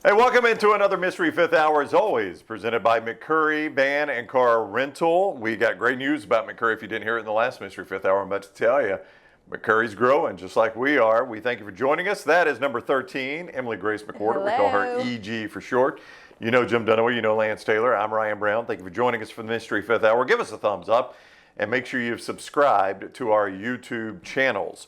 Hey, welcome into another Mystery Fifth Hour, as always, presented by McCurry Van and Car Rental. We got great news about McCurry. If you didn't hear it in the last Mystery Fifth Hour, I'm about to tell you. McCurry's growing just like we are. We thank you for joining us. That is number 13, Emily Grace McWhorter. Hello. We call her EG for short. You know Jim Dunaway, you know Lance Taylor. I'm Ryan Brown. Thank you for joining us for the Mystery Fifth Hour. Give us a thumbs up and make sure you've subscribed to our YouTube channels.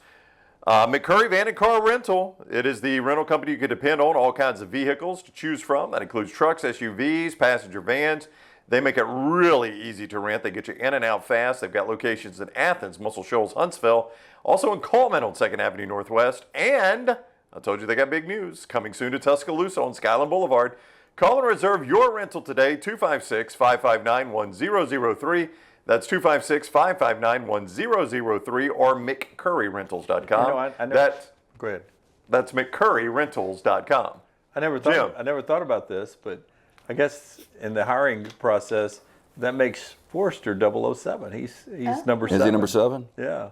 McCurry Van and Car Rental. It is the rental company you can depend on. All kinds of vehicles to choose from. That includes trucks, SUVs, passenger vans. They make it really easy to rent. They get you in and out fast. They've got locations in Athens, Muscle Shoals, Huntsville, also in Coleman on 2nd Avenue Northwest. And I told you they got big news coming soon to Tuscaloosa on Skyland Boulevard. Call and reserve your rental today, 256-559-1003. That's 256-559-1003 or McCurryRentals.com. You know, I never, go ahead. That's McCurryRentals.com. I never thought about this, but I guess in the hiring process, that makes Forrester 007. He's number 7. Is he number 7? Yeah.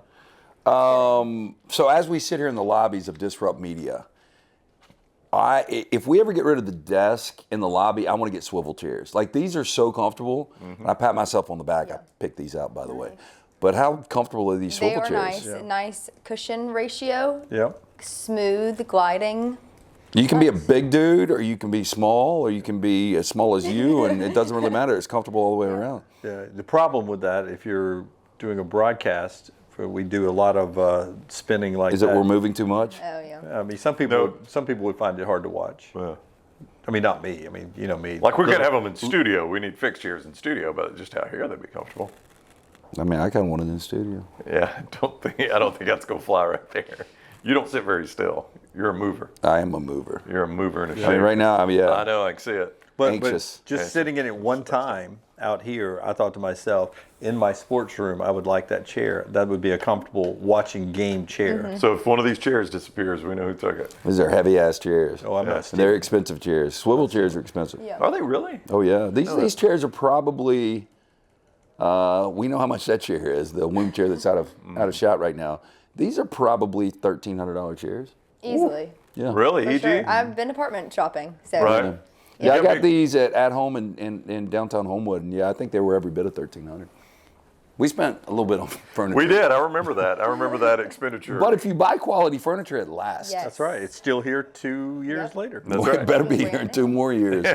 So as we sit here in the lobbies of Disrupt Media, if we ever get rid of the desk in the lobby, I want to get swivel chairs. Like, these are so comfortable. I pat myself on the back. I picked these out, by the way. But how comfortable are these swivel chairs? They are nice cushion ratio. Yep. Smooth gliding. You can be a big dude, or you can be small, or you can be as small as you, and it doesn't really matter. It's comfortable all the way around. Yeah. The problem with that, if you're doing a broadcast, we do a lot of spinning like that. Is it we're moving too much? Oh yeah. I mean, some people would find it hard to watch. Yeah. I mean, not me. I mean, you know me. Like, we're going to have them in studio. We need fixed chairs in studio, but just out here, they'd be comfortable. I mean, I kind of want it in the studio. Yeah, I don't think that's going to fly right there. You don't sit very still. You're a mover. I am a mover. You're a mover in a I mean, shape. right now, I know, I can see it. But anxious. just sitting in it one time out here, I thought to myself, in my sports room, I would like that chair. That would be a comfortable watching game chair. So if one of these chairs disappears, we know who took it. These are heavy-ass chairs. Oh, I'm not And stealing. they're expensive chairs. Swivel chairs are expensive. Yeah. Are they really? Oh, yeah. These chairs are probably, we know how much that chair is, the wing chair that's out of shot right now. These are probably $1,300 chairs. Easily. Yeah. Really, For EG? sure. I've been apartment shopping. So. Right. Yeah, I Yeah, got big- these at home in downtown Homewood, and yeah, I think they were every bit of $1,300. We spent a little bit on furniture. We did. I remember that. I remember that expenditure. But if you buy quality furniture, it lasts. Yes. That's right. It's still here 2 years later. That's Well, right. it better be here in 2 more years.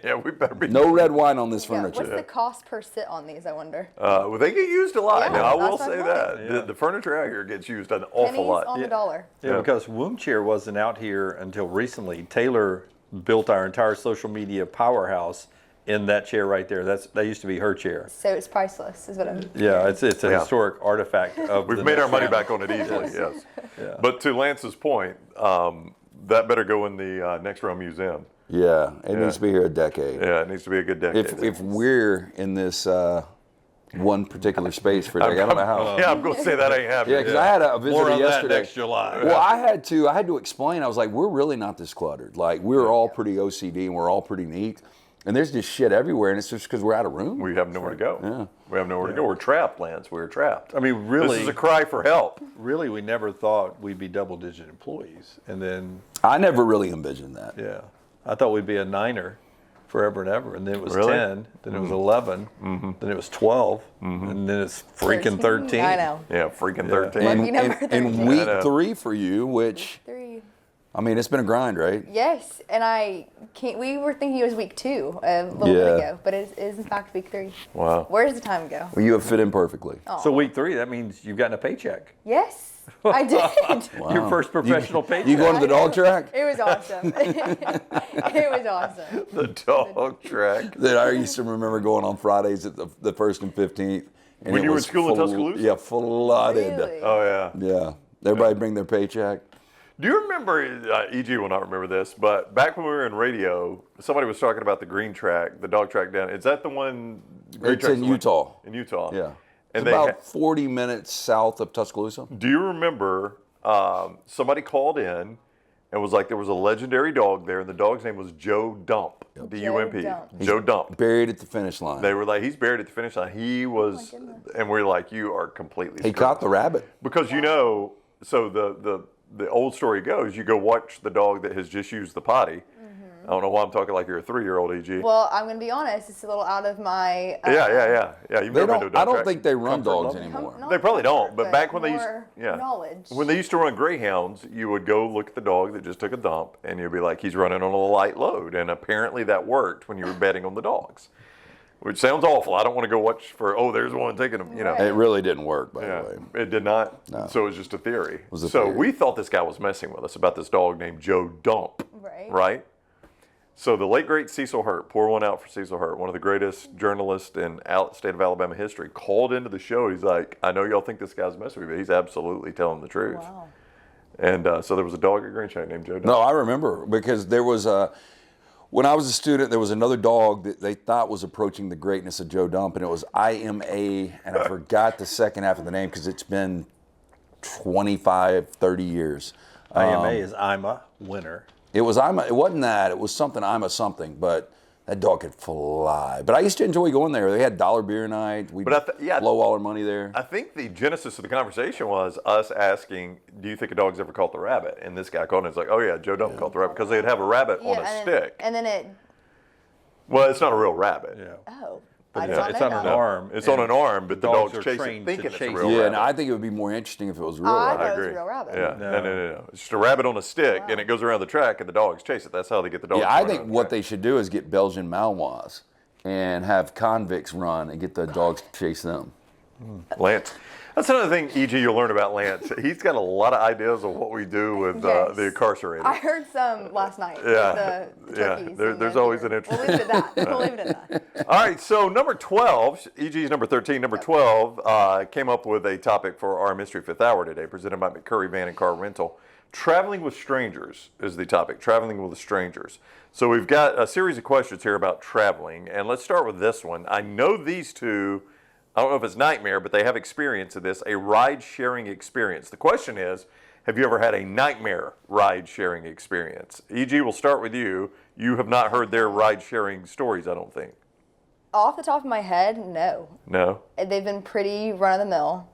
Yeah, we better be. No red wine on this Yeah. furniture. What's the cost per sit on these? I wonder. Well, they get used a lot. Yeah, Now, I will that's say what I that. thought. The furniture out here gets used an awful Pennies lot. on the dollar. Yeah, Yeah. because womb chair wasn't out here until recently. Taylor built our entire social media powerhouse in that chair right there. That used to be her chair. So it's priceless, is what I'm. Yeah, it's a Yeah. historic artifact of We've the made our next money family. back on it easily, yes. Yeah. But to Lance's point, that better go in the Next Row Museum. Yeah, it needs to be here a decade. Yeah, it needs to be a good decade. If we're in this one particular space for a decade, I don't know how. Yeah, I'm going to say that ain't happening. Yeah, because I had a visitor More on that yesterday. next July. Well, I had to explain. I was like, we're really not this cluttered. Like, we're all pretty OCD and we're all pretty neat. And there's just shit everywhere, and it's just because we're out of room. We have nowhere to go. Yeah. We have nowhere to go. We're trapped, Lance. We're trapped. I mean, really, This is a cry for help. really, we never thought we'd be double-digit employees, and then I never really envisioned that. yeah, I thought we'd be a 9er forever and ever, and then it was Really? 10, then it was 11, then it was 12, and then it's freaking 13. I know. Yeah, freaking Yeah. 13. Lucky number In 13. week I know. 3 for you, which, 3. I mean, it's been a grind, right? Yes, and I can't. We were thinking it was week 2 a little bit Yeah. ago, but it is in fact week 3. Wow. Where does the time go? Well, you have fit in perfectly. So week 3, that means you've gotten a paycheck. Yes, I did. Your first professional paycheck. You going to the dog track? It was awesome. It was awesome. The dog track. That I used to remember going on Fridays at the 1st and 15th. And When it you were in was school in Tuscaloosa? Yeah, flooded. Really? Oh, yeah. Yeah. Everybody bring their paycheck. Do you remember, EG will not remember this, but back when we were in radio, somebody was talking about the green track, the dog track down. Is that the one? Green It's track's in the one- Utah. In Utah. Yeah. And It's they about 40 minutes south of Tuscaloosa. do you remember somebody called in and was like, there was a legendary dog there, and the dog's name was Joe Dump, D-U-M-P. Dump. Joe Dump. Buried at the finish line. They were like, he's buried at the finish line. He was, and we're like, you are completely He screwed. caught the rabbit. Because you know, so the old story goes, you go watch the dog that has just used the potty, I don't know why I'm talking like you're a 3-year-old, EG. Well, I'm gonna be honest. It's a little out of my. Yeah. You've They never been to a don't, dog I don't track. think they run Comfort dogs level? anymore. Not They probably don't, comfort, but back when they used, more knowledge. when they used to run greyhounds, you would go look at the dog that just took a dump, and you'd be like, he's running on a light load, and apparently that worked when you were betting on the dogs, which sounds awful. I don't want to go watch for. Oh, there's one taking them. Right. It really didn't work, by Yeah, the way. it did not. No. So it was just a theory. was a so theory. we thought this guy was messing with us about this dog named Joe Dump. Right. Right. So the late great Cecil Hurt, pour one out for Cecil Hurt, one of the greatest journalists in state of Alabama history, called into the show. He's like, I know y'all think this guy's messing with me, but he's absolutely telling the truth. Wow. And so there was a dog at Green Shack named Joe Dump. No, I remember because there was when I was a student, there was another dog that they thought was approaching the greatness of Joe Dump, and it was IMA, and I forgot the second half of the name because it's been 25, 30 years. IMA is I'm a winner. It was IMA. It wasn't that. It was something IMA something, but that dog could fly. But I used to enjoy going there. They had dollar beer night. We'd blow all our money there. I think the genesis of the conversation was us asking, do you think a dog's ever caught the rabbit? And this guy called and it's like, oh yeah, Joe Dump caught the rabbit because they'd have a rabbit on a stick. And then it. Well, it's not a real rabbit. Yeah. Oh. But I did it's not it's know on an that. arm. It's on an arm, but the dogs dog's are chasing, trained thinking to it's a chase real Yeah, rabbit. and I think it would be more interesting if it was real I rabbit. thought it was agree. a real rabbit. Yeah, No. no. It's just a rabbit on a stick, and it goes around the track, and the dogs chase it. That's how they get the dogs. Yeah, I running think on the what track. they should do is get Belgian Malinois and have convicts run and get the dogs to chase them. Lance. That's another thing, EG, you'll learn about Lance. He's got a lot of ideas of what we do with Yes. the incarcerated. I heard some last night. Yeah. With the Yeah. turkeys There's and always deer. an interesting- We'll leave it at that. We'll leave it at that. All right, so number 12, EG's number 13, number 12 came up with a topic for our Mystery Fifth Hour today, presented by McCurry Van and Car Rental. Traveling with strangers is the topic, traveling with strangers. So we've got a series of questions here about traveling, and let's start with this one. I know these two, I don't know if it's nightmare, but they have experience of this, a ride-sharing experience. The question is, have you ever had a nightmare ride-sharing experience? EG, we'll start with you. You have not heard their ride-sharing stories, I don't think. Off the top of my head, no. No? They've been pretty run of the mill.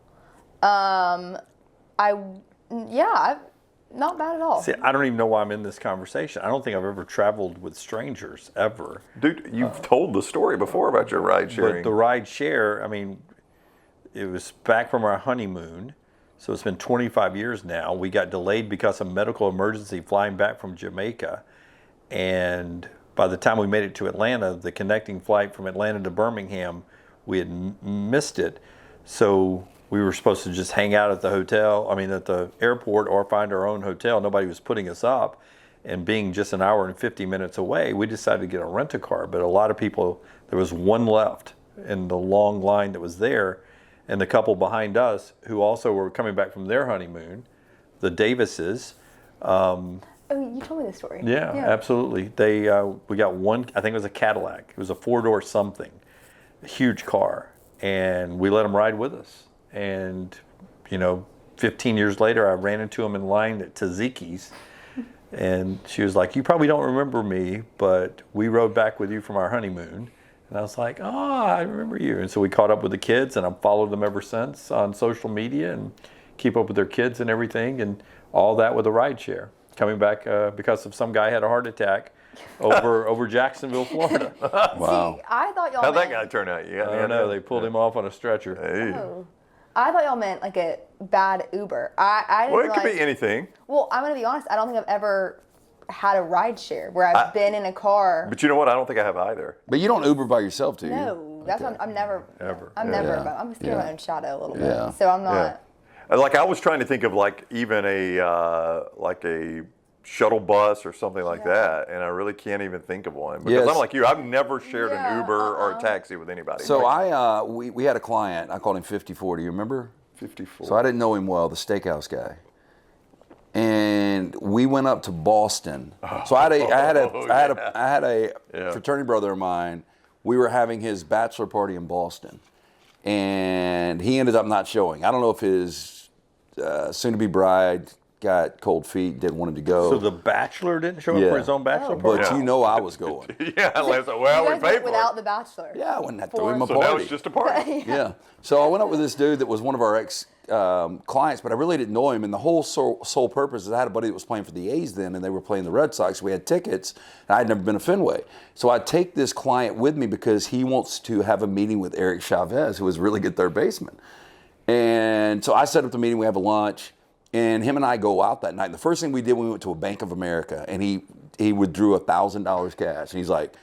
Not bad at all. See, I don't even know why I'm in this conversation. I don't think I've ever traveled with strangers ever. Dude, you've told the story before about your ride sharing. But the ride share, I mean, it was back from our honeymoon. So it's been 25 years now. We got delayed because of medical emergency flying back from Jamaica. And by the time we made it to Atlanta, the connecting flight from Atlanta to Birmingham, we had missed it. So we were supposed to just hang out at the at the airport or find our own hotel. Nobody was putting us up. And being just an hour and 50 minutes away, we decided to get a rent-a-car. But a lot of people, there was one left in the long line that was there. And the couple behind us, who also were coming back from their honeymoon, the Davises. Oh, you told me this story. Yeah, absolutely. We got one, I think it was a Cadillac. It was a 4-door something, a huge car. And we let them ride with us. And, 15 years later, I ran into them in line at Taziki's. And she was like, you probably don't remember me, but we rode back with you from our honeymoon. And I was like, oh, I remember you. And so we caught up with the kids, and I've followed them ever since on social media and keep up with their kids and everything, and all that with a ride share. Coming back because of some guy had a heart attack over Jacksonville, Florida. Wow. See, I thought y'all How'd that meant, guy turn out? You got I any don't know. idea? They pulled him off on a stretcher. Hey. Oh. I thought y'all meant like a bad Uber. I didn't Well, it could realize- be anything. Well, I'm gonna be honest. I don't think I've ever had a ride share where I've been in a car. But you know what? I don't think I have either. But you don't Uber by yourself, do you? No, that's what I'm never. Ever. I'm Yeah. never. Yeah. I'm scared of my own shadow a little bit. Yeah. So I'm not. Like I was trying to think of like even a shuttle bus or something like that, and I really can't even think of one because Yes. I'm like you. I've never shared Yeah, an Uber or a taxi with anybody. So Like, we had a client. I called him 54. Do you remember? 54. So I didn't know him well, the steakhouse guy. And we went up to Boston. So I had a fraternity brother of mine. We were having his bachelor party in Boston, and he ended up not showing. I don't know if his soon-to-be bride got cold feet, didn't want him to go. So the bachelor didn't show up Yeah. for his own bachelor Oh. party? but you know I was going. Yeah, Lance, well, You we guys paid went for without it. the Bachelor. Yeah, I wouldn't have to throw him a So party. now it's just a party. Yeah. So I went up with this dude that was one of our ex clients, but I really didn't know him. And the whole sole purpose is I had a buddy that was playing for the A's then, and they were playing the Red Sox. We had tickets, and I had never been to Fenway. So I take this client with me because he wants to have a meeting with Eric Chavez, who was a really good third baseman. And so I set up the meeting. We have a lunch, and him and I go out that night. And the first thing we did, we went to a Bank of America, and he withdrew $1,000 cash. And he's like,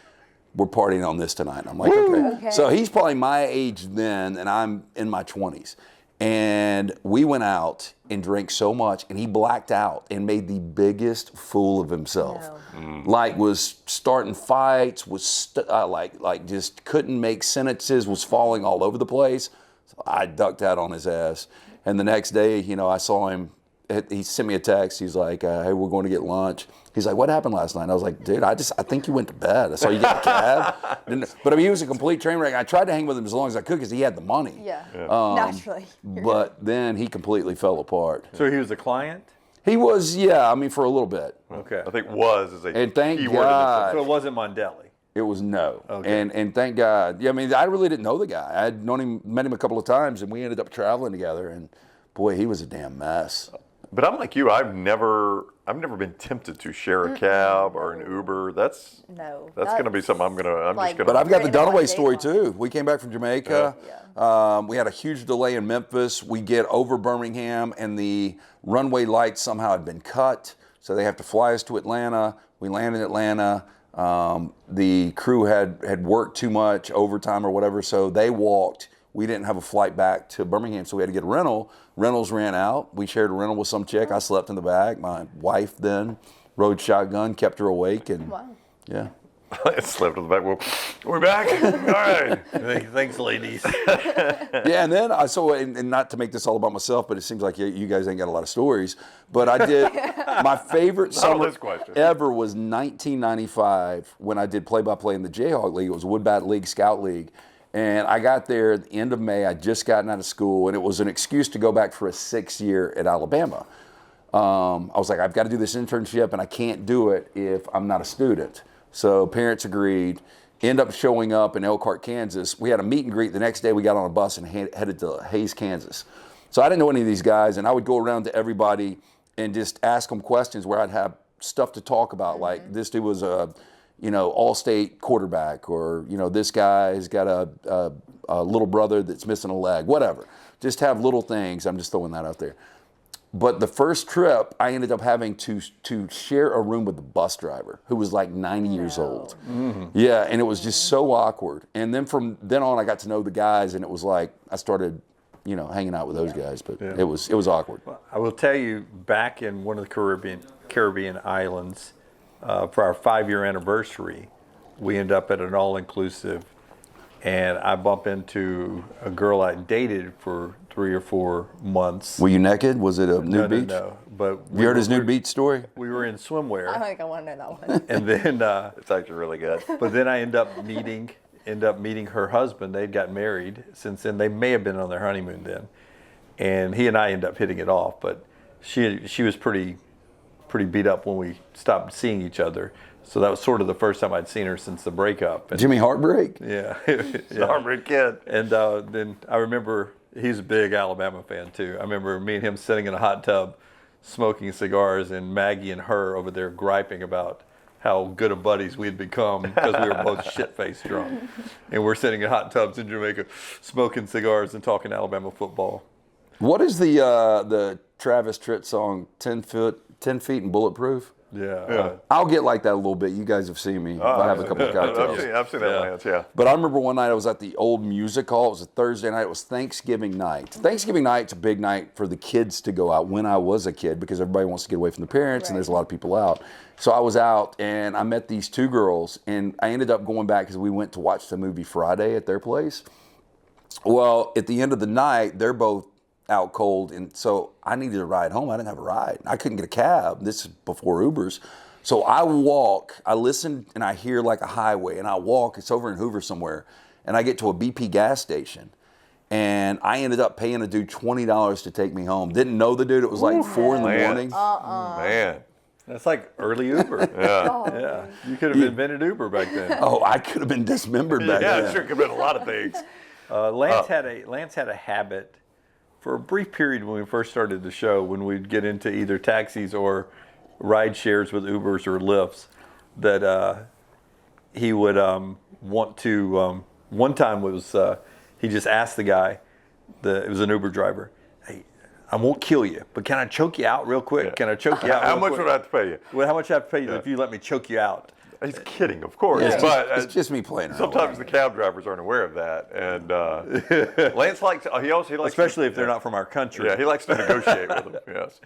"We're partying on this tonight." And I'm like, okay. So he's probably my age then, and I'm in my 20s. And we went out and drank so much, and he blacked out and made the biggest fool of himself. No. Like was starting fights, was like just couldn't make sentences, was falling all over the place. So I ducked out on his ass. And the next day, I saw him. He sent me a text. He's like, "Hey, we're going to get lunch." He's like, "What happened last night?" I was like, "Dude, I think you went to bed. I saw you get a cab." But I mean, he was a complete train wreck. I tried to hang with him as long as I could because he had the money. Yeah. Naturally. But then he completely fell apart. So he was a client? He was, yeah. I mean, for a little bit. Okay. I think was is a And thank key word in God. So it wasn't Mondelli. It was no. Okay. And thank God. Yeah, I mean, I really didn't know the guy. I had met him a couple of times, and we ended up traveling together. And boy, he was a damn mess. But I'm like you. I've never been tempted to share a cab or an Uber. That's No. going to be something I'm like- just going But to. I've got the Great Dunaway day story long. too. We came back from Jamaica. We had a huge delay in Memphis. We get over Birmingham, and the runway lights somehow had been cut, so they have to fly us to Atlanta. We land in Atlanta. The crew had worked too much overtime or whatever, so they walked. We didn't have a flight back to Birmingham, so we had to get a rental. Rentals ran out. We shared a rental with some chick. I slept in the back. My wife then rode shotgun, kept her awake, and Wow. yeah. I slept in the back. Well, we're back. All right. Thanks, ladies. Yeah, and then and not to make this all about myself, but it seems like you guys ain't got a lot of stories. But I did, my favorite Not on summer this question. ever was 1995 when I did play-by-play in the Jayhawk League. It was a Wood Bat League, Scout League. And I got there at the end of May. I'd just gotten out of school, and it was an excuse to go back for a 6th year at Alabama. I was like, I've got to do this internship, and I can't do it if I'm not a student. So parents agreed. End up showing up in Elkhart, Kansas. We had a meet and greet the next day. We got on a bus and headed to Hayes, Kansas. So I didn't know any of these guys, and I would go around to everybody and just ask them questions where I'd have stuff to talk about, like this dude was a all-state quarterback, or this guy has got a little brother that's missing a leg, whatever. Just have little things. I'm just throwing that out there. But the first trip, I ended up having to share a room with the bus driver, who was like 90 years old. Yeah, and it was just so awkward. And then from then on, I got to know the guys, and it was like I started, hanging out with those guys. But it was awkward. I will tell you, back in one of the Caribbean islands, for our 5-year anniversary, we end up at an all-inclusive, and I bump into a girl I dated for 3 or 4 months. Were you naked? Was it a nude beach? No. But You heard his nude beach story? We were in swimwear, I think I want to know that one. and then It's actually really good. but then I end up meeting her husband. They'd got married since then. They may have been on their honeymoon then, and he and I end up hitting it off. But she was pretty beat up when we stopped seeing each other. So that was sort of the first time I'd seen her since the breakup. And, Jimmy Heartbreak? yeah. The Heartbreak Kid. And then I remember he's a big Alabama fan too. I remember me and him sitting in a hot tub smoking cigars, and Maggie and her over there griping about how good of buddies we'd become because we were both shit-faced drunk. And we're sitting in hot tubs in Jamaica smoking cigars and talking Alabama football. What is the Travis Tritt song, 10 feet and bulletproof? Yeah. I'll get like that a little bit. You guys have seen me. If I have a couple of cocktails. I've seen that, Lance. Yeah. But I remember one night I was at the old music hall. It was a Thursday night. It was Thanksgiving night. Thanksgiving night's a big night for the kids to go out when I was a kid, because everybody wants to get away from the parents, and there's a lot of people out. So I was out, and I met these 2 girls, and I ended up going back because we went to watch the movie Friday at their place. Well, at the end of the night, they're both out cold, and so I needed a ride home. I didn't have a ride. I couldn't get a cab. This is before Ubers. So I walk, I listen, and I hear like a highway, and I walk. It's over in Hoover somewhere, and I get to a BP gas station, And I ended up paying a dude $20 to take me home. Didn't know the dude. It was like 4 in the Man. morning. Man. That's like early Uber. Yeah. You could have invented Uber back then. Oh, I could have been dismembered back Yeah, then. it sure could have been a lot of things. Lance had a habit for a brief period when we first started the show, when we'd get into either taxis or ride shares with Ubers or Lyfts, that he would want to. One time was he just asked the guy, it was an Uber driver, "Hey, I won't kill you, but can I choke you out real quick? Yeah. Can I choke you out? How real much quick? would I have to pay you? Well, how much do I have to pay you if you let me choke you out?" He's kidding, of course. Yeah, But it's just me playing around. sometimes the cab drivers aren't aware of that. And Lance likes, he likes Especially if they're not from our country. Yeah, he likes to negotiate with them, yes.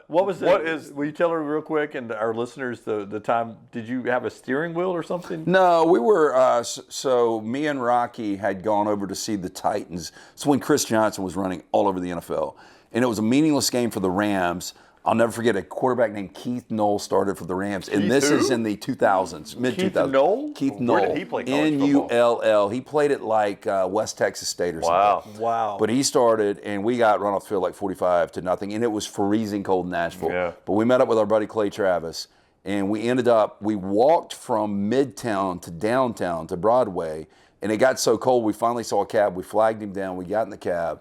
Will you tell her real quick and our listeners the time? Did you have a steering wheel or something? No, we were, so me and Rocky had gone over to see the Titans. It's when Chris Johnson was running all over the NFL. And it was a meaningless game for the Rams. I'll never forget a quarterback named Keith Knoll started for the Rams. And this is in the 2000s, mid-2000s. Knoll? Keith Knoll. Where did he play college football? N-U-L-L. He played at like West Texas State or something. Wow. But he started, and we got run off the field like 45-0, and it was freezing cold in Nashville. Yeah. But we met up with our buddy Clay Travis, and we walked from Midtown to downtown to Broadway, and it got so cold we finally saw a cab. We flagged him down. We got in the cab,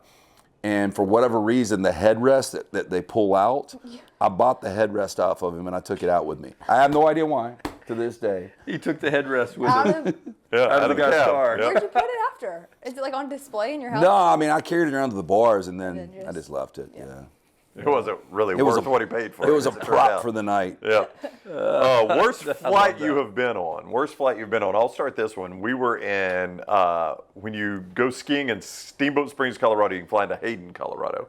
and for whatever reason, the headrest that they pull out, I bought the headrest off of him, and I took it out with me. I have no idea why to this day. He took the headrest with Out him. of, out of the guy's cab. car. Yeah. where'd you put it after? Is it like on display in your house? No, I mean, I carried it around to the bars, and then then I just left it. Yeah. It wasn't really was worth what he paid for It was a as turned prop out. for the night. Yeah. Worst flight you have been on. Worst flight you've been on. I'll start this one. We were in, when you go skiing in Steamboat Springs, Colorado, you can fly into Hayden, Colorado.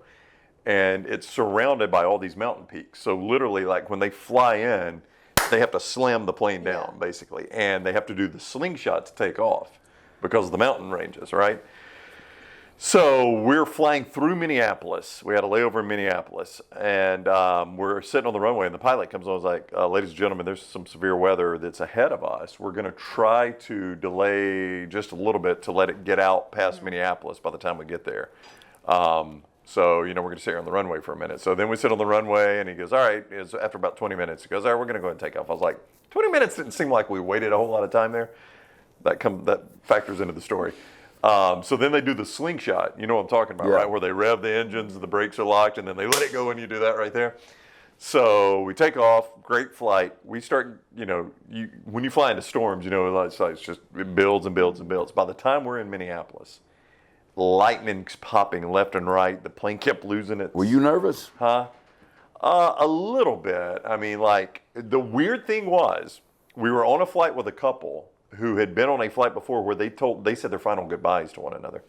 And it's surrounded by all these mountain peaks. So literally, like when they fly in, they have to slam the plane down, basically. And they have to do the slingshot to take off because of the mountain ranges, right? So we're flying through Minneapolis. We had a layover in Minneapolis, and we're sitting on the runway, and the pilot comes on and is like, ladies and gentlemen, there's some severe weather that's ahead of us. We're going to try to delay just a little bit to let it get out past Minneapolis by the time we get there. So, we're going to sit here on the runway for a minute. So then we sit on the runway, and he goes, all right, it's after about 20 minutes, he goes, all right, we're going to go ahead and take off. I was like, 20 minutes didn't seem like we waited a whole lot of time there. That factors into the story. So then they do the slingshot. You know what I'm talking about, right? Where they rev the engines, the brakes are locked, and then they let it go, and you do that right there. So we take off, great flight. We start, when you fly into storms, it's just, it builds and builds and builds. By the time we're in Minneapolis, lightning's popping left and right. The plane kept losing its... Were you nervous? Huh? A little bit. I mean, like, the weird thing was, we were on a flight with a couple who had been on a flight before where they said their final goodbyes to one another.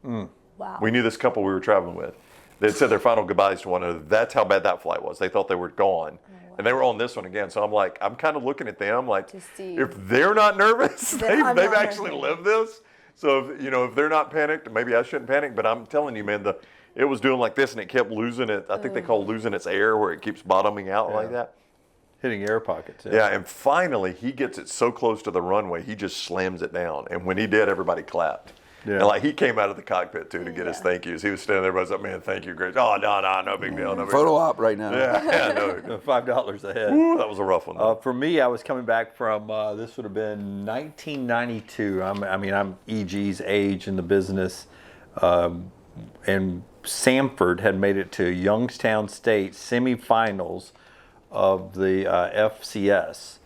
Wow. We knew this couple we were traveling with. They had said their final goodbyes to one another. That's how bad that flight was. They thought they were gone. And they were on this one again. So I'm kind of looking at them like, if they're not nervous, they've actually lived this. So if they're not panicked, maybe I shouldn't panic. But I'm telling you, man, it was doing like this, and it kept losing it. I think they call losing its air, where it keeps bottoming out like that. Hitting air pockets. Yeah, and finally he gets it so close to the runway, he just slams it down. And when he did, everybody clapped. Yeah. And like he came out of the cockpit too to get his thank yous. He was standing there, everybody's like, man, thank you, great. Oh, no big deal. No big Photo deal. op right now. Yeah, no. $5 a head. Ooh, that was a rough one. For me, I was coming back from, this would have been 1992. I'm EG's age in the business. And Samford had made it to Youngstown State semifinals of the FCS,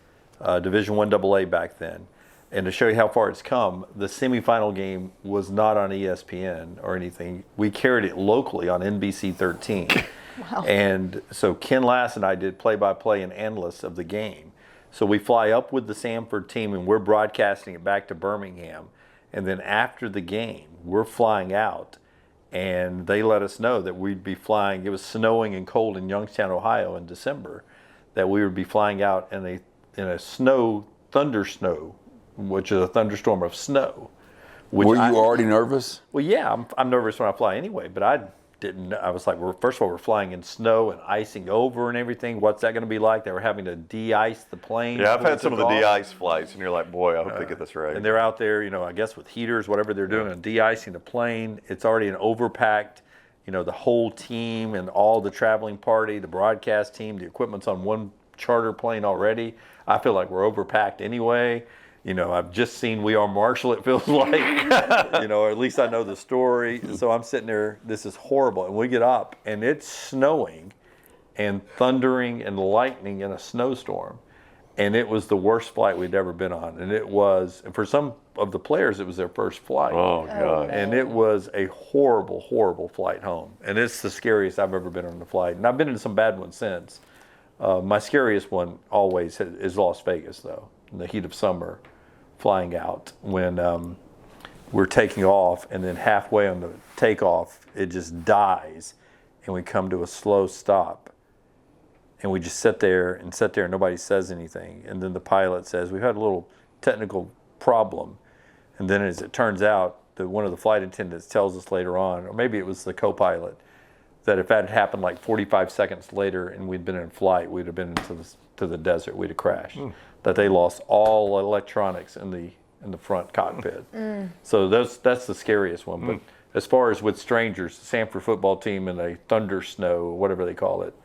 Division I AA back then. And to show you how far it's come, the semifinal game was not on ESPN or anything. We carried it locally on NBC 13. Wow. And so Ken Lass and I did play-by-play and analysts of the game. So we fly up with the Samford team, and we're broadcasting it back to Birmingham. And then after the game, we're flying out, and they let us know that we'd be flying. It was snowing and cold in Youngstown, Ohio in December, that we would be flying out in a thunder snow, which is a thunderstorm of snow. Were you already nervous? Well, yeah, I'm nervous when I fly anyway, but I was like, first of all, we're flying in snow and icing over and everything. What's that going to be like? They were having to de-ice the plane. Yeah, I've before had we some of took the off. de-ice flights, and you're like, boy, I hope they get this right. And they're out there, I guess with heaters, whatever they're doing, and de-icing the plane. It's already an overpacked, the whole team and all the traveling party, the broadcast team, the equipment's on one charter plane already. I feel like we're overpacked anyway. I've just seen We Are Marshall, it feels like, or at least I know the story. So I'm sitting there, this is horrible. And we get up and it's snowing and thundering and lightning in a snowstorm. And it was the worst flight we'd ever been on. And it was, and for some of the players, it was their first flight. Oh, God. And it was a horrible, horrible flight home. And it's the scariest I've ever been on a flight. And I've been in some bad ones since. My scariest one always is Las Vegas, though, in the heat of summer, flying out when we're taking off, and then halfway on the takeoff, it just dies, and we come to a slow stop. And we just sit there, and nobody says anything. And then the pilot says, we've had a little technical problem. And then as it turns out, one of the flight attendants tells us later on, or maybe it was the co-pilot, that if that had happened like 45 seconds later and we'd been in flight, we'd have been to the desert, we'd have crashed. That they lost all electronics in the front cockpit. So that's the scariest one. But as far as with strangers, the Sanford football team in a thunder snow, or whatever they call it,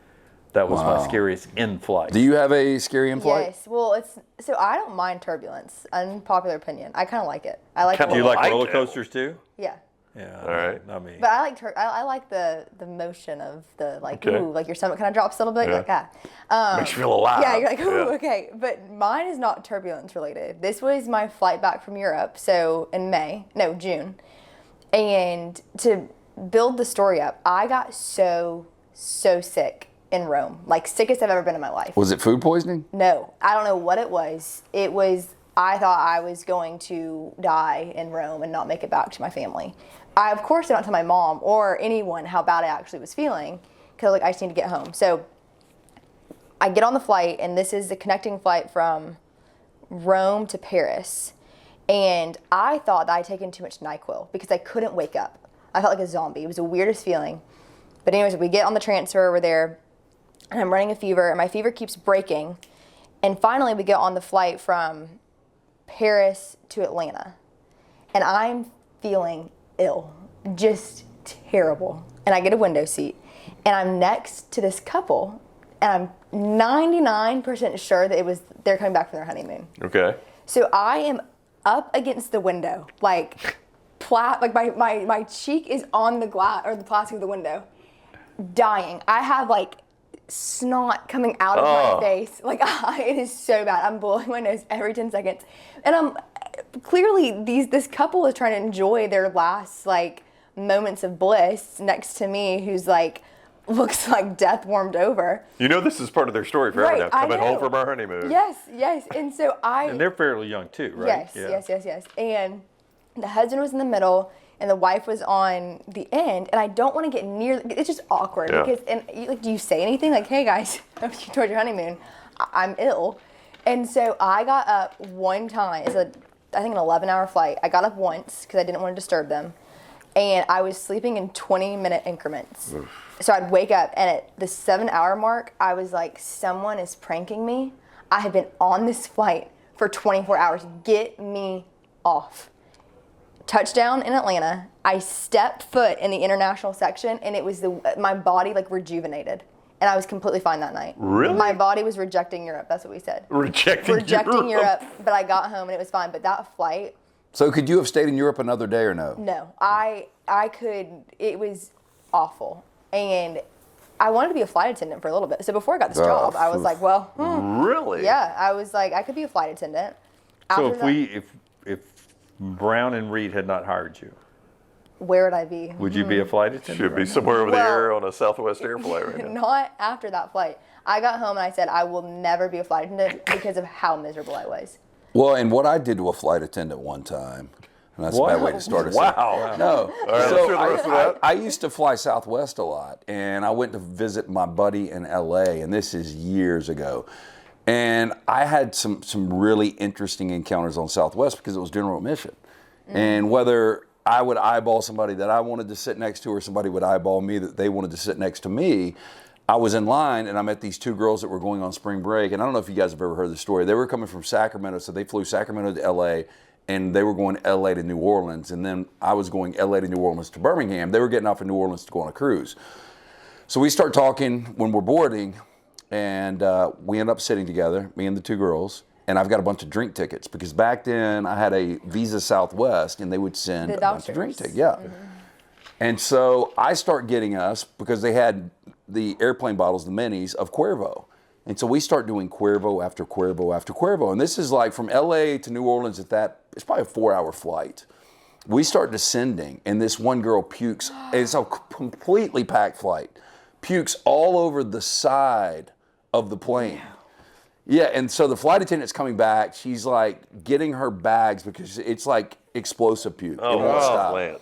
that was my scariest in-flight. Do you have a scary in-flight? Yes. Well, so I don't mind turbulence. Unpopular opinion. I kind of like it. I like. Do you like like roller it. coasters too? Yeah. Yeah. All right. Not me. But I like I like the motion of the Okay. ooh, like your stomach kind of drops a little bit. Yeah. You're like Makes you feel alive. Yeah, you're like, ooh, Yeah. okay. But mine is not turbulence related. This was my flight back from Europe, so in June. And to build the story up, I got so sick in Rome, like sickest I've ever been in my life. Was it food poisoning? No, I don't know what it was. I thought I was going to die in Rome and not make it back to my family. I, of course, did not tell my mom or anyone how bad I actually was feeling, because I just need to get home. So I get on the flight, and this is the connecting flight from Rome to Paris. And I thought that I'd taken too much NyQuil because I couldn't wake up. I felt like a zombie. It was the weirdest feeling. But anyways, we get on the transfer over there, and I'm running a fever, and my fever keeps breaking. And finally, we get on the flight from Paris to Atlanta. And I'm feeling ill, just terrible. And I get a window seat, and I'm next to this couple, and I'm 99% sure that they're coming back from their honeymoon. Okay. So I am up against the window, like my cheek is on the glass or the plastic of the window, dying. I have like snot coming out of my face. Like it is so bad. I'm blowing my nose every 10 seconds. And I'm clearly this couple is trying to enjoy their last like moments of bliss next to me, who's like looks like death warmed over. This is part of their story forever now. I Coming home know. from our honeymoon. Yes. And so And they're fairly young too, right? Yes. And the husband was in the middle, and the wife was on the end, and I don't want to get near. It's just awkward because, do you say anything like, "Hey guys, I hope you enjoyed your honeymoon. I'm ill," and so I got up one time. It's I think an 11-hour flight. I got up once because I didn't want to disturb them, and I was sleeping in 20-minute increments. So I'd wake up, and at the 7-hour mark, I was like, "Someone is pranking me. I have been on this flight for 24 hours. Get me off." Touchdown in Atlanta, I stepped foot in the international section, and it was my body like rejuvenated, and I was completely fine that night. Really? My body was rejecting Europe. That's what we said. Rejecting Europe, but I got home and it was fine. But that flight, So could you have stayed in Europe another day or no? no, I could. It was awful, and I wanted to be a flight attendant for a little bit. So before I got this job, I was like, well, Really? yeah, I was like, I could be a flight attendant. So After that, if Brown and Reed had not hired you, where would I be? would you be a flight attendant? Should be right now? somewhere over Well- there on a Southwest air flight right now. Not after that flight. I got home and I said I will never be a flight attendant because of how miserable I was. Well, and what I did to a flight attendant one time, and that's a bad way to start a Wow. No. All right, let's hear the rest of that. I used to fly Southwest a lot, and I went to visit my buddy in LA, and this is years ago. And I had some really interesting encounters on Southwest because it was general admission. And whether I would eyeball somebody that I wanted to sit next to, or somebody would eyeball me that they wanted to sit next to me. I was in line and I met these two girls that were going on spring break. And I don't know if you guys have ever heard the story. They were coming from Sacramento, so they flew Sacramento to LA, and they were going LA to New Orleans. And then I was going LA to New Orleans to Birmingham. They were getting off in New Orleans to go on a cruise. So we start talking when we're boarding, and we end up sitting together, me and the two girls. And I've got a bunch of drink tickets because back then I had a Visa Southwest, and they would send a bunch of drink tickets. Yeah. And so I start getting us, because they had the airplane bottles, the minis of Cuervo. And so we start doing Cuervo after Cuervo after Cuervo. And this is like from LA to New Orleans it's probably a 4-hour flight. We start descending, and this one girl pukes. It's a completely packed flight. Pukes all over the side of the plane. Yeah, and so the flight attendant's coming back. She's like getting her bags because it's like explosive puke. It won't stop. Lance.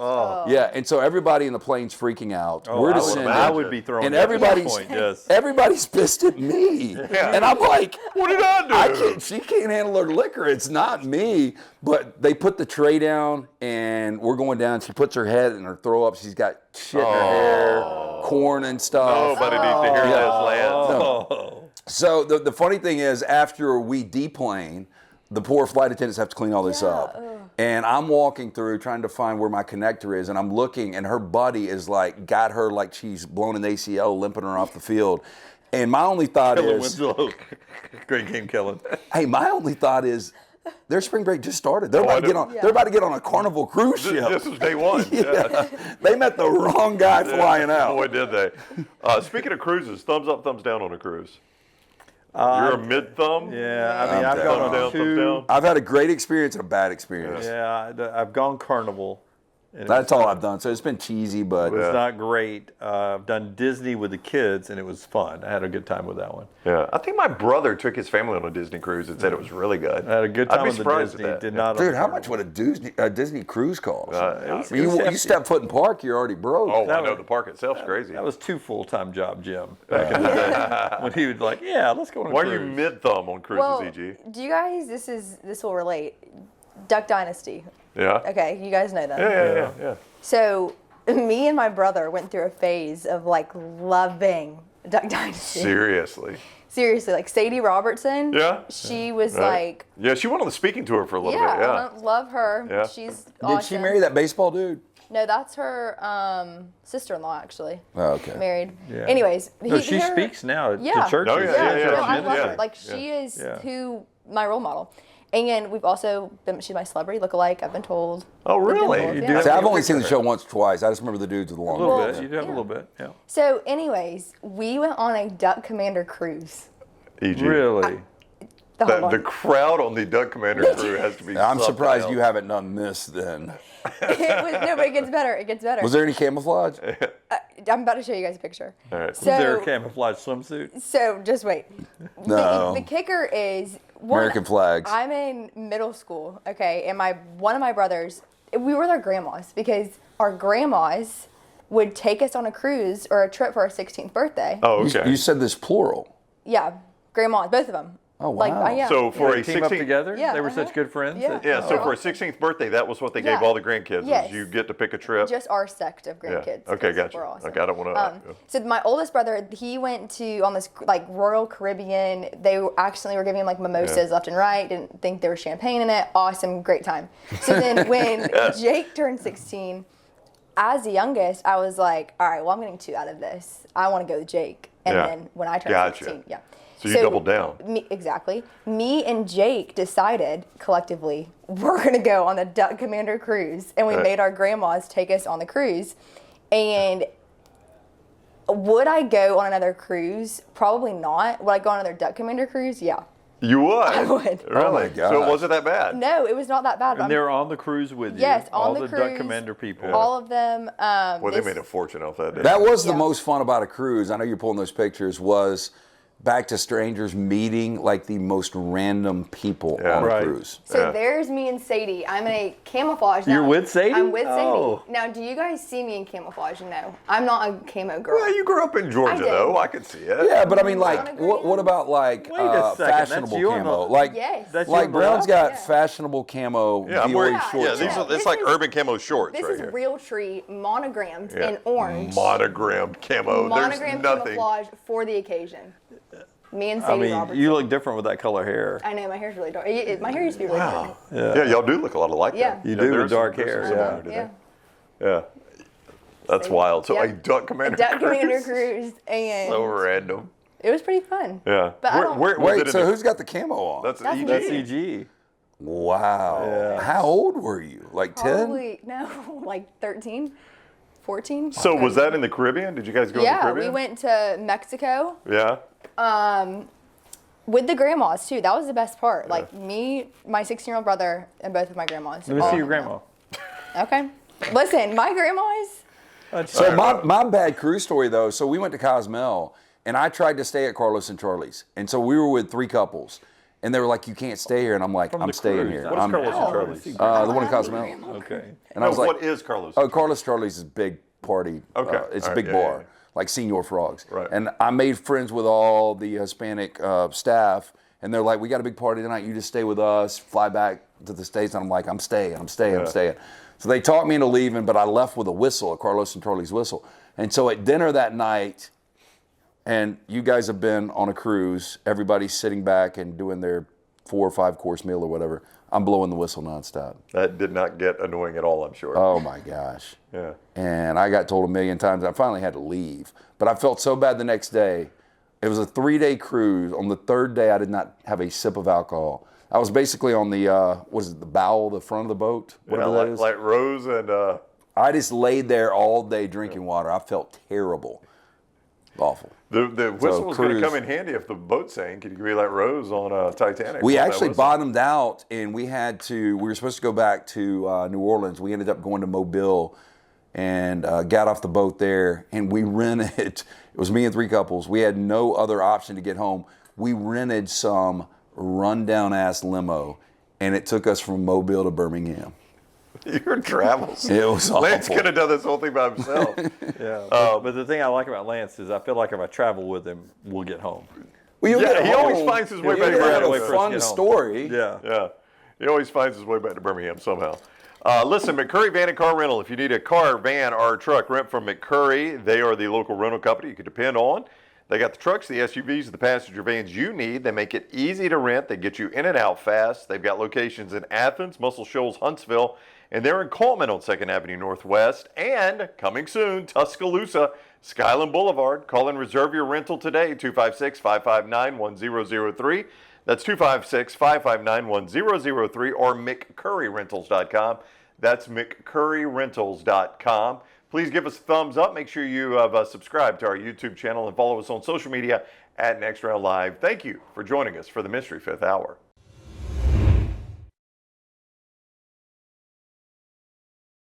Yeah, and so everybody in the plane's freaking out. We're descending. I would be throwing and up at everybody's that point, yes. everybody's pissed at me. And I'm like, What did I do? she can't handle her liquor. It's not me. But they put the tray down, and we're going down. She puts her head in her throw up. She's got shit in her hair, corn and stuff. Nobody needs to hear this, Lance. No. So the funny thing is, after we deplane, the poor flight attendants have to clean all this up. And I'm walking through trying to find where my connector is, and I'm looking, and her buddy is like, got her like she's blown an ACL, limping her off the field. And my only thought Kellen is, Winslow. Great game, Kellen. hey, my only thought is, their spring break just started. They're about to get on a Carnival cruise ship. This is day one. Yeah. They met the wrong guy flying out. Boy, did they. Speaking of cruises, thumbs up, thumbs down on a cruise. You're a mid thumb? Yeah, I mean, I've Thumbs gone down, on thumbs two. down. I've had a great experience and a bad experience. Yeah, I've gone Carnival. And That's all I've done. So it's been cheesy, but It's not great. I've done Disney with the kids, and it was fun. I had a good time with that one. Yeah, I think my brother took his family on a Disney cruise and said it was really good. I had a good time I'd be with the surprised Disney. at that. Did not. dude, how much would a Disney cruise cost? was you step foot in park, you're already broke. Oh, I know, the park itself's crazy. That was 2 full-time job, Jim. Back in the day, when he would like, yeah, let's go on a Why are cruise. you mid thumb on cruises, Well, EG? do you guys? This will relate. Duck Dynasty. Yeah. Okay, you guys know them. Yeah. So me and my brother went through a phase of like loving Duck Dynasty. Seriously. Seriously, like Sadie Robertson. Yeah. She was Right. like, Yeah, she went on the speaking tour for a little yeah, bit. Yeah. I love her. Yeah. She's Did awesome. she marry that baseball dude? No, that's her sister-in-law actually. Oh, okay. Married. Yeah. Anyways, No, she speaks now to Yeah. churches. Oh, yeah, No, I she love is, her. Like yeah. she is Yeah. who my role model. And we've also been, she's my celebrity lookalike, I've been told. Oh, really? We've been You told, do yeah. See, I've only seen the show once or twice. I just remember the dudes with the long A little hair. bit. You do have a Yeah. little bit. Yeah. So anyways, we went on a Duck Commander cruise. EG. Really? The crowd on the Duck Commander crew has to be I'm something surprised else. you haven't done this then. No, but it gets better. It gets better. Was there any camouflage? I'm about to show you guys a picture. All right. Was there a So, camouflage swimsuit? so just wait. No. The kicker is one, American flags. I'm in middle school, okay, and one of my brothers, we were with our grandmas because our grandmas would take us on a cruise or a trip for our 16th birthday. Oh, okay. You said this plural. Yeah, grandmas, both of them. Oh, Like, wow. yeah. So for They a team up 16th together? Yeah, They were such good friends? Yeah. that- Yeah, so Oh. for a 16th birthday, that was what they Yeah. gave all the grandkids. Yes. Was you get to pick a trip. Just our sect of Yeah. grandkids. Okay, 'cause gotcha. We're awesome. Okay, I don't want to. So my oldest brother, he went to on this like Royal Caribbean. They actually were giving him like mimosas left and right. Didn't think there was champagne in it. Awesome, great time. So then when Jake turned 16, as the youngest, I was like, all right, well I'm getting 2 out of this. I want to go with Jake. And Yeah. then when I turned Gotcha. 16, yeah. So you doubled down. Exactly. Me and Jake decided collectively we're going to go on the Duck Commander cruise, and we Right. made our grandmas take us on the cruise. And would I go on another cruise? Probably not. Would I go on another Duck Commander cruise? Yeah. You would. I would. Really? Oh my So gosh. it wasn't that bad. No, it was not that bad. And they were on the cruise with you. Yes, on all the the cruise. Duck Commander people. all of them. Well, they this- made a fortune off that day. That was the Yeah. most fun about a cruise. I know you're pulling those pictures. Was back to strangers meeting like the most random people Yeah. on a Right. cruise. So Yeah. there's me and Sadie. I'm in a camouflage now. You're with Sadie? I'm with Sadie. Oh. Now, do you guys see me in camouflage? No. I'm not a camo girl. Well, you grew up in Georgia, I did. though. I could see it. Yeah, but I mean, like, Monograms? what about like Wait a second, fashionable that's you on camo? the- Like, Yes. That's you like on the Brown's left? got Yeah. fashionable camo Yeah, I'm Viore wearing. Yeah, Yeah, shorts. these on. are. It's This like is- urban camo shorts This right is here. real tree monogrammed Yeah. in orange. Monogram camo. Monogram There's nothing. camouflage for the occasion. Me and I Sadie mean, Robertson. you look different with that color hair. I know, my hair's really dark. My hair used to be really Wow. dark. Yeah, y'all do look a lot alike. Yeah. then. You do with there's dark there's hair, some yeah. similarity Yeah. there. Yeah. That's Same. wild. So Yeah. a duck commander. Duck Commander cruise. Cruise, and So random. it was pretty fun. Yeah. But I where, don't- where was Wait, it in so the- who's got the camo on? That's That's EG. me. That's EG. Wow. Yeah. How old were you? Like 10? Probably, no, like 13, 14. So was that in the Caribbean? Did you guys go to the Yeah, Caribbean? we went to Mexico Yeah. with the grandmas too. That was the best part. Like me, my 16-year-old brother, and both of my grandmas. Let me all see your of them. grandma. Okay. Listen, my grandmas. So my bad cruise story though. So we went to Cozumel, and I tried to stay at Carlos and Charlie's, and so we were with 3 couples, and they were like, "You can't stay here," and I'm like, From "I'm the staying cruise. here." What is I'm- Carlos and Oh. Charlie's? the one in Cozumel. Okay. And I was like, what is Carlos? "Oh, Carlos Charlie's is a big party. Okay. It's a All right, big yeah, bar, yeah, yeah. like Senior Frogs." Right. And I made friends with all the Hispanic staff, and they're like, "We got a big party tonight. You just stay with us. Fly back to the States." And I'm like, "I'm staying. I'm staying. I'm Yeah. staying." So they talked me into leaving, but I left with a whistle, a Carlos and Charlie's whistle. And so at dinner that night, and you guys have been on a cruise, everybody's sitting back and doing their 4 or 5 course meal or whatever. I'm blowing the whistle nonstop. That did not get annoying at all, I'm sure. Oh my gosh. Yeah. And I got told a million times. I finally had to leave. But I felt so bad the next day. It was a 3-day cruise. On the 3rd day, I did not have a sip of alcohol. I was basically on the, what is it, the bow, the front of the boat? Whatever that is. Like Rose and I just laid there all day drinking water. I felt terrible. Awful. the whistle was going to cruise. come in handy if the boat sank. You could be like Rose on Titanic. We on that actually whistle. bottomed out, and we were supposed to go back to New Orleans. We ended up going to Mobile and got off the boat there, and we rented, it was me and 3 couples. We had no other option to get home. We rented some rundown ass limo, and it took us from Mobile to Birmingham. Your travels. It was Lance awful. could have done this whole thing by himself. Yeah. But the thing I like about Lance is I feel like if I travel with him, we'll get home. Well, you'll Yeah, get he always home. finds his way You'll back to have Birmingham. a Wait for us to fun get home. story. Yeah. Yeah. He always finds his way back to Birmingham somehow. Listen, McCurry Van and Car Rental. If you need a car, van, or truck, rent from McCurry. They are the local rental company you can depend on. They got the trucks, the SUVs, the passenger vans you need. They make it easy to rent. They get you in and out fast. They've got locations in Athens, Muscle Shoals, Huntsville, and they're in Coleman on 2nd Avenue Northwest. And coming soon, Tuscaloosa, Skyland Boulevard. Call and reserve your rental today, 256-559-1003. That's 256-559-1003 or McCurryRentals.com. That's McCurryRentals.com. Please give us a thumbs up. Make sure you have subscribed to our YouTube channel and follow us on social media at Next Round Live. Thank you for joining us for the Mystery Fifth Hour.